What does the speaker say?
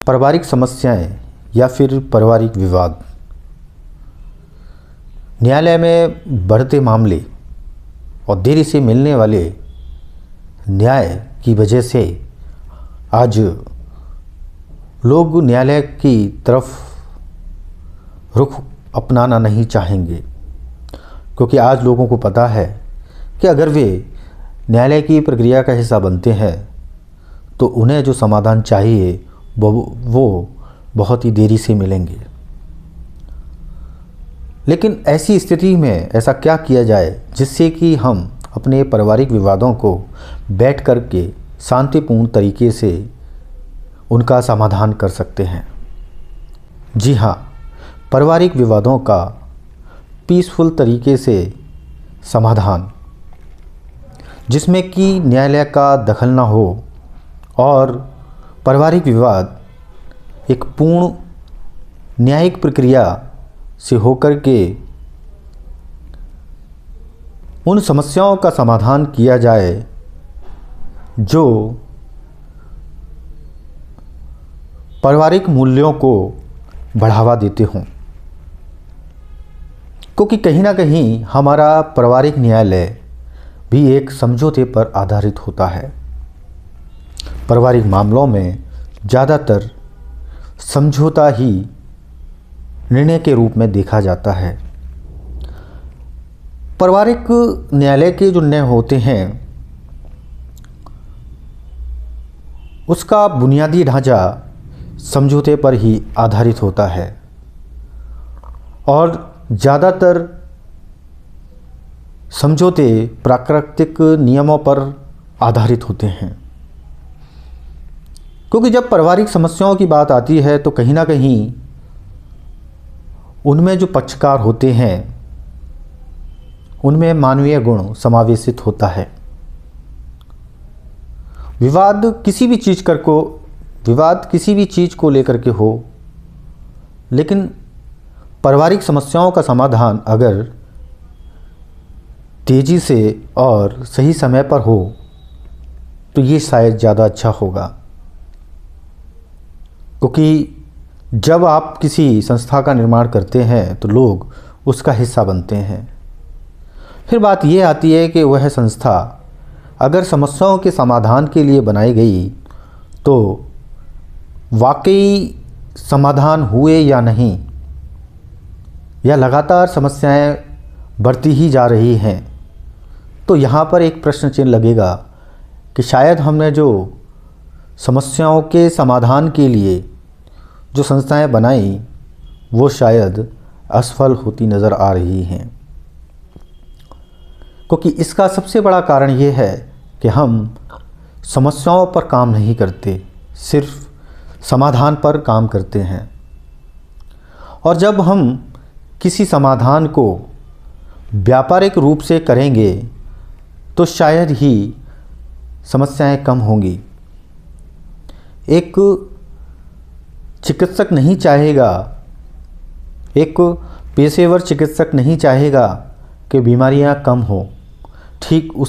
पारिवारिक समस्याएं या फिर पारिवारिक विवाद, न्यायालय में बढ़ते मामले और देरी से मिलने वाले न्याय की वजह से आज लोग न्यायालय की तरफ रुख अपनाना नहीं चाहेंगे, क्योंकि आज लोगों को पता है कि अगर वे न्यायालय की प्रक्रिया का हिस्सा बनते हैं तो उन्हें जो समाधान चाहिए वो बहुत ही देरी से मिलेंगे। लेकिन ऐसी स्थिति में ऐसा क्या किया जाए जिससे कि हम अपने पारिवारिक विवादों को बैठ कर के शांतिपूर्ण तरीके से उनका समाधान कर सकते हैं। जी हाँ, पारिवारिक विवादों का पीसफुल तरीके से समाधान, जिसमें कि न्यायालय का दखल ना हो और पारिवारिक विवाद एक पूर्ण न्यायिक प्रक्रिया से होकर के उन समस्याओं का समाधान किया जाए जो पारिवारिक मूल्यों को बढ़ावा देते हों। क्योंकि कहीं ना कहीं हमारा पारिवारिक न्यायालय भी एक समझौते पर आधारित होता है। पारिवारिक मामलों में ज़्यादातर समझौता ही निर्णय के रूप में देखा जाता है। पारिवारिक न्यायालय के जो निर्णय होते हैं उसका बुनियादी ढांचा समझौते पर ही आधारित होता है और ज़्यादातर समझौते प्राकृतिक नियमों पर आधारित होते हैं। क्योंकि जब पारिवारिक समस्याओं की बात आती है तो कहीं ना कहीं उनमें जो पक्षकार होते हैं उनमें मानवीय गुण समावेशित होता है। विवाद किसी भी चीज़ को लेकर के हो, लेकिन पारिवारिक समस्याओं का समाधान अगर तेज़ी से और सही समय पर हो तो ये शायद ज़्यादा अच्छा होगा। क्योंकि जब आप किसी संस्था का निर्माण करते हैं तो लोग उसका हिस्सा बनते हैं। फिर बात ये आती है कि वह संस्था अगर समस्याओं के समाधान के लिए बनाई गई तो वाकई समाधान हुए या नहीं, या लगातार समस्याएं बढ़ती ही जा रही हैं, तो यहाँ पर एक प्रश्न चिन्ह लगेगा कि शायद हमने जो समस्याओं के समाधान के लिए जो संस्थाएं बनाई वो शायद असफल होती नज़र आ रही हैं। क्योंकि इसका सबसे बड़ा कारण ये है कि हम समस्याओं पर काम नहीं करते, सिर्फ समाधान पर काम करते हैं। और जब हम किसी समाधान को व्यापारिक रूप से करेंगे तो शायद ही समस्याएं कम होंगी। एक चिकित्सक नहीं चाहेगा, एक पेशेवर चिकित्सक नहीं चाहेगा कि बीमारियां कम हो। ठीक उस